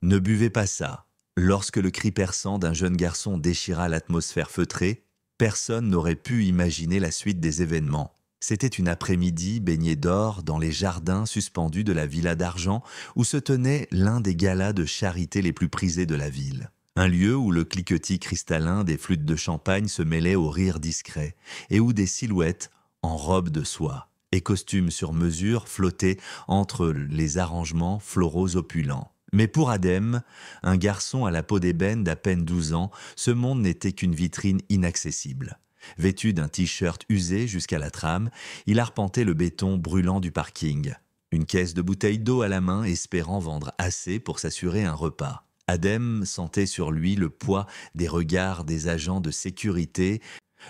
Ne buvez pas ça. Lorsque le cri perçant d'un jeune garçon déchira l'atmosphère feutrée, personne n'aurait pu imaginer la suite des événements. C'était une après-midi baignée d'or dans les jardins suspendus de la Villa d'Argent où se tenait l'un des galas de charité les plus prisés de la ville. Un lieu où le cliquetis cristallin des flûtes de champagne se mêlait au rire discret et où des silhouettes en robes de soie et costumes sur mesure flottaient entre les arrangements floraux opulents. Mais pour Adem, un garçon à la peau d'ébène d'à peine 12 ans, ce monde n'était qu'une vitrine inaccessible. Vêtu d'un t-shirt usé jusqu'à la trame, il arpentait le béton brûlant du parking. Une caisse de bouteilles d'eau à la main, espérant vendre assez pour s'assurer un repas. Adem sentait sur lui le poids des regards des agents de sécurité,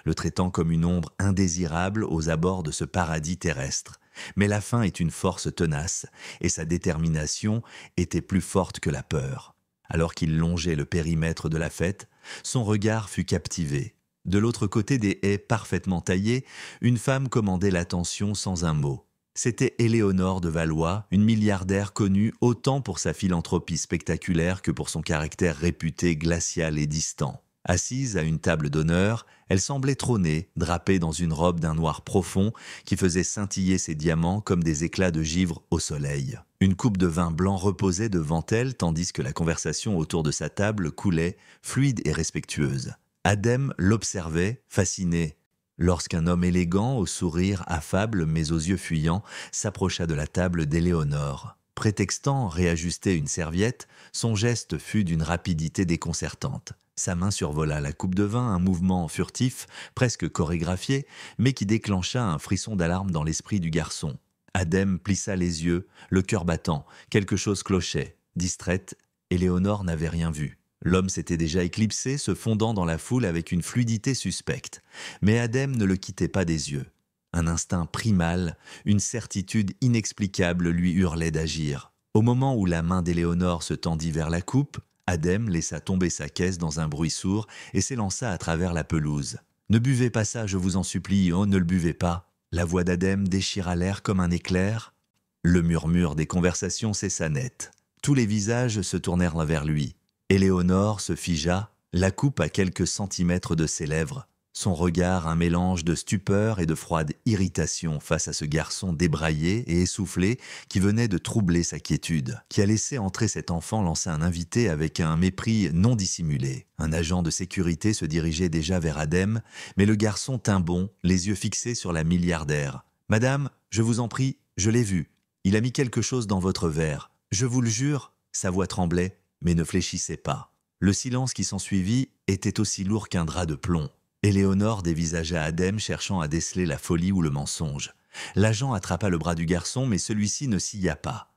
le traitant comme une ombre indésirable aux abords de ce paradis terrestre. Mais la faim est une force tenace, et sa détermination était plus forte que la peur. Alors qu'il longeait le périmètre de la fête, son regard fut captivé. De l'autre côté des haies parfaitement taillées, une femme commandait l'attention sans un mot. C'était Éléonore de Valois, une milliardaire connue autant pour sa philanthropie spectaculaire que pour son caractère réputé glacial et distant. Assise à une table d'honneur, elle semblait trôner, drapée dans une robe d'un noir profond qui faisait scintiller ses diamants comme des éclats de givre au soleil. Une coupe de vin blanc reposait devant elle tandis que la conversation autour de sa table coulait, fluide et respectueuse. Adem l'observait, fasciné, lorsqu'un homme élégant, au sourire affable mais aux yeux fuyants, s'approcha de la table d'Éléonore. Prétextant réajuster une serviette, son geste fut d'une rapidité déconcertante. Sa main survola la coupe de vin, un mouvement furtif, presque chorégraphié, mais qui déclencha un frisson d'alarme dans l'esprit du garçon. Adem plissa les yeux, le cœur battant, quelque chose clochait. Distraite, Éléonore n'avait rien vu. L'homme s'était déjà éclipsé, se fondant dans la foule avec une fluidité suspecte. Mais Adem ne le quittait pas des yeux. Un instinct primal, une certitude inexplicable lui hurlait d'agir. Au moment où la main d'Éléonore se tendit vers la coupe, Adem laissa tomber sa caisse dans un bruit sourd et s'élança à travers la pelouse. « Ne buvez pas ça, je vous en supplie, oh, ne le buvez pas !» La voix d'Adem déchira l'air comme un éclair. Le murmure des conversations cessa net. Tous les visages se tournèrent vers lui. Éléonore se figea, la coupe à quelques centimètres de ses lèvres. Son regard un mélange de stupeur et de froide irritation face à ce garçon débraillé et essoufflé qui venait de troubler sa quiétude, qui a laissé entrer cet enfant lancer un invité avec un mépris non dissimulé. Un agent de sécurité se dirigeait déjà vers Adem, mais le garçon tint bon, les yeux fixés sur la milliardaire. « Madame, je vous en prie, je l'ai vu. Il a mis quelque chose dans votre verre. Je vous le jure. » Sa voix tremblait, mais ne fléchissait pas. Le silence qui s'ensuivit était aussi lourd qu'un drap de plomb. Éléonore dévisagea Adem cherchant à déceler la folie ou le mensonge. L'agent attrapa le bras du garçon, mais celui-ci ne scia pas.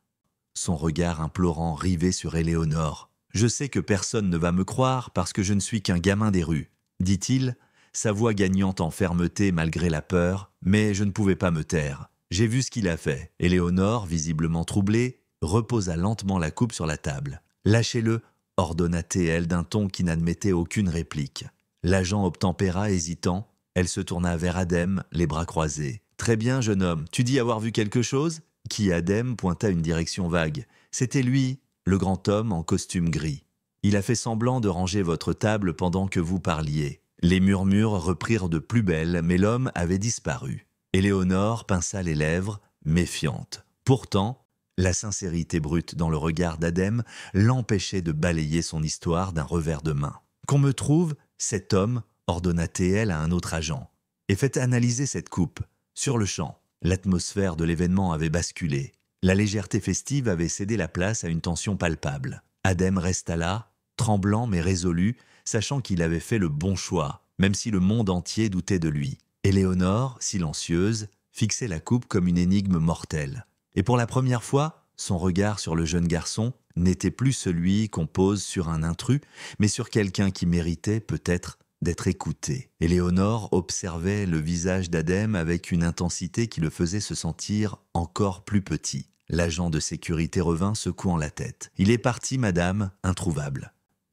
Son regard implorant rivé sur Éléonore. « Je sais que personne ne va me croire parce que je ne suis qu'un gamin des rues, » dit-il, sa voix gagnant en fermeté malgré la peur, mais je ne pouvais pas me taire. J'ai vu ce qu'il a fait. Éléonore, visiblement troublée, reposa lentement la coupe sur la table. « Lâchez-le » ordonna T.L. d'un ton qui n'admettait aucune réplique. L'agent obtempéra, hésitant. Elle se tourna vers Adem, les bras croisés. « Très bien, jeune homme, tu dis avoir vu quelque chose ?» Qui Adem pointa une direction vague. « C'était lui, le grand homme en costume gris. Il a fait semblant de ranger votre table pendant que vous parliez. » Les murmures reprirent de plus belle, mais l'homme avait disparu. Éléonore pinça les lèvres, méfiante. Pourtant, la sincérité brute dans le regard d'Adem l'empêchait de balayer son histoire d'un revers de main. « Qu'on me trouve cet homme, » ordonna T.L. à un autre agent, « et faites analyser cette coupe. » Sur le champ, l'atmosphère de l'événement avait basculé. La légèreté festive avait cédé la place à une tension palpable. Adem resta là, tremblant mais résolu, sachant qu'il avait fait le bon choix, même si le monde entier doutait de lui. Éléonore, silencieuse, fixait la coupe comme une énigme mortelle. Et pour la première fois, son regard sur le jeune garçon n'était plus celui qu'on pose sur un intrus, mais sur quelqu'un qui méritait peut-être d'être écouté. Éléonore observait le visage d'Adem avec une intensité qui le faisait se sentir encore plus petit. L'agent de sécurité revint secouant la tête. « Il est parti, madame, introuvable. »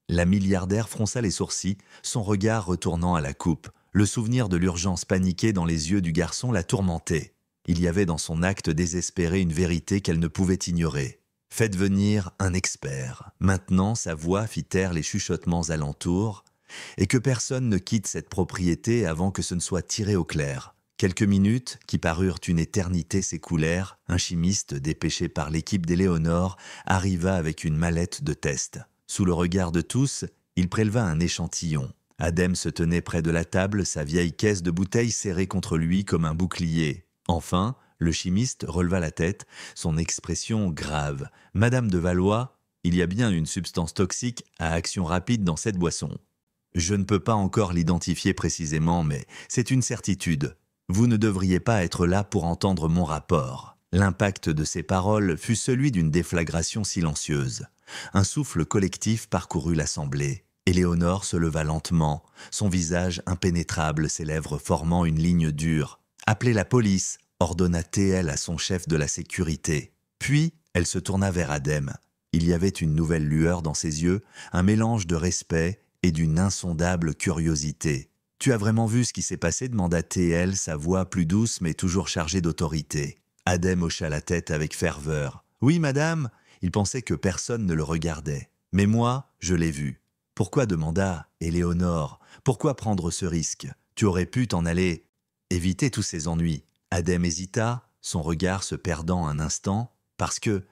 La milliardaire fronça les sourcils, son regard retournant à la coupe. Le souvenir de l'urgence paniquée dans les yeux du garçon la tourmentait. Il y avait dans son acte désespéré une vérité qu'elle ne pouvait ignorer. Faites venir un expert. Maintenant, sa voix fit taire les chuchotements alentour, et que personne ne quitte cette propriété avant que ce ne soit tiré au clair. Quelques minutes, qui parurent une éternité, s'écoulèrent. Un chimiste, dépêché par l'équipe d'Éléonore, arriva avec une mallette de test. Sous le regard de tous, il préleva un échantillon. Adem se tenait près de la table, sa vieille caisse de bouteilles serrée contre lui comme un bouclier. Enfin, le chimiste releva la tête, son expression grave. « Madame de Valois, il y a bien une substance toxique à action rapide dans cette boisson. Je ne peux pas encore l'identifier précisément, mais c'est une certitude. Vous ne devriez pas être là pour entendre mon rapport. » L'impact de ces paroles fut celui d'une déflagration silencieuse. Un souffle collectif parcourut l'assemblée. Éléonore se leva lentement, son visage impénétrable, ses lèvres formant une ligne dure. « Appelez la police !» ordonna TL à son chef de la sécurité. Puis, elle se tourna vers Adem. Il y avait une nouvelle lueur dans ses yeux, un mélange de respect et d'une insondable curiosité. « Tu as vraiment vu ce qui s'est passé ?» demanda TL, sa voix plus douce mais toujours chargée d'autorité. Adem hocha la tête avec ferveur. « Oui, madame !» Il pensait que personne ne le regardait. « Mais moi, je l'ai vu. » « Pourquoi ?» demanda Éléonore. « Pourquoi prendre ce risque? Tu aurais pu t'en aller. Éviter tous ces ennuis. » Adem hésita, son regard se perdant un instant, parce que,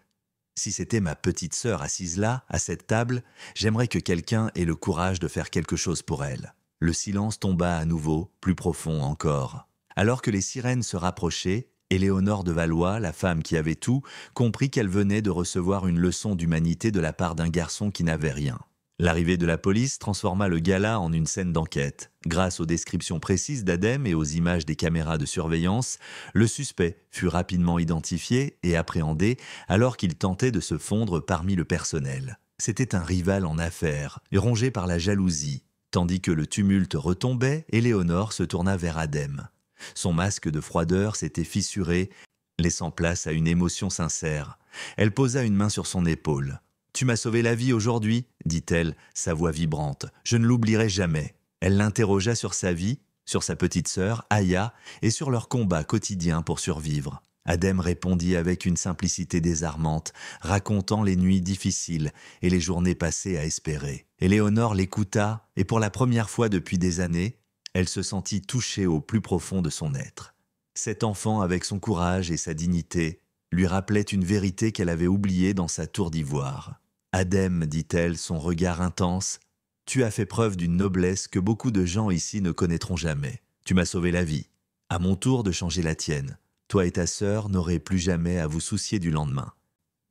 si c'était ma petite sœur assise là, à cette table, j'aimerais que quelqu'un ait le courage de faire quelque chose pour elle. Le silence tomba à nouveau, plus profond encore. Alors que les sirènes se rapprochaient, Éléonore de Valois, la femme qui avait tout, comprit qu'elle venait de recevoir une leçon d'humanité de la part d'un garçon qui n'avait rien. L'arrivée de la police transforma le gala en une scène d'enquête. Grâce aux descriptions précises d'Adem et aux images des caméras de surveillance, le suspect fut rapidement identifié et appréhendé alors qu'il tentait de se fondre parmi le personnel. C'était un rival en affaires, rongé par la jalousie. Tandis que le tumulte retombait, Éléonore se tourna vers Adem. Son masque de froideur s'était fissuré, laissant place à une émotion sincère. Elle posa une main sur son épaule. « Tu m'as sauvé la vie aujourd'hui » dit-elle, sa voix vibrante. « Je ne l'oublierai jamais. » Elle l'interrogea sur sa vie, sur sa petite sœur, Aya, et sur leur combat quotidien pour survivre. Adem répondit avec une simplicité désarmante, racontant les nuits difficiles et les journées passées à espérer. Éléonore l'écouta, et pour la première fois depuis des années, elle se sentit touchée au plus profond de son être. Cet enfant, avec son courage et sa dignité, lui rappelait une vérité qu'elle avait oubliée dans sa tour d'ivoire. « Adem, dit-elle, son regard intense, tu as fait preuve d'une noblesse que beaucoup de gens ici ne connaîtront jamais. Tu m'as sauvé la vie. À mon tour de changer la tienne. Toi et ta sœur n'aurez plus jamais à vous soucier du lendemain. »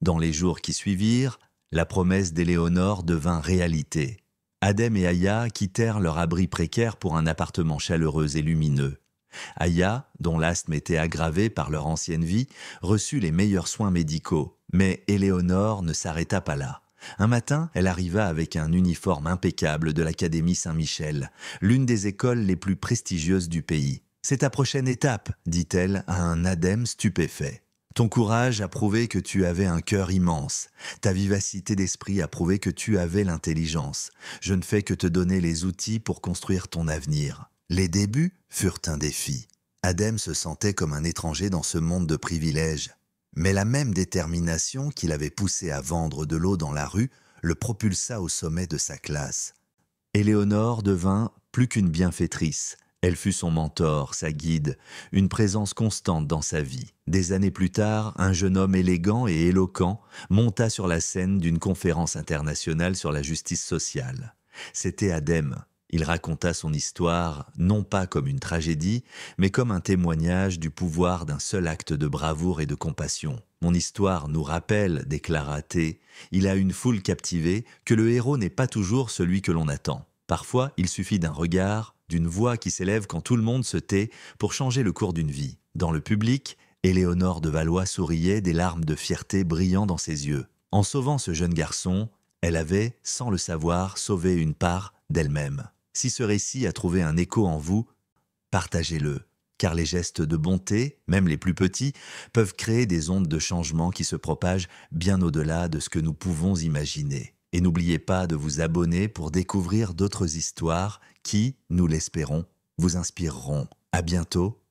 Dans les jours qui suivirent, la promesse d'Éléonore devint réalité. Adem et Aya quittèrent leur abri précaire pour un appartement chaleureux et lumineux. Aya, dont l'asthme était aggravé par leur ancienne vie, reçut les meilleurs soins médicaux. Mais Éléonore ne s'arrêta pas là. Un matin, elle arriva avec un uniforme impeccable de l'Académie Saint-Michel, l'une des écoles les plus prestigieuses du pays. « C'est ta prochaine étape », dit-elle à un Adem stupéfait. « Ton courage a prouvé que tu avais un cœur immense. Ta vivacité d'esprit a prouvé que tu avais l'intelligence. Je ne fais que te donner les outils pour construire ton avenir. » Les débuts furent un défi. Adem se sentait comme un étranger dans ce monde de privilèges. Mais la même détermination qui l'avait poussé à vendre de l'eau dans la rue le propulsa au sommet de sa classe. Éléonore devint plus qu'une bienfaitrice. Elle fut son mentor, sa guide, une présence constante dans sa vie. Des années plus tard, un jeune homme élégant et éloquent monta sur la scène d'une conférence internationale sur la justice sociale. C'était Adem. Il raconta son histoire, non pas comme une tragédie, mais comme un témoignage du pouvoir d'un seul acte de bravoure et de compassion. « Mon histoire nous rappelle, déclara-t-il, il a une foule captivée, que le héros n'est pas toujours celui que l'on attend. Parfois, il suffit d'un regard, d'une voix qui s'élève quand tout le monde se tait pour changer le cours d'une vie. » Dans le public, Éléonore de Valois souriait, des larmes de fierté brillant dans ses yeux. En sauvant ce jeune garçon, elle avait, sans le savoir, sauvé une part d'elle-même. Si ce récit a trouvé un écho en vous, partagez-le, car les gestes de bonté, même les plus petits, peuvent créer des ondes de changement qui se propagent bien au-delà de ce que nous pouvons imaginer. Et n'oubliez pas de vous abonner pour découvrir d'autres histoires qui, nous l'espérons, vous inspireront. À bientôt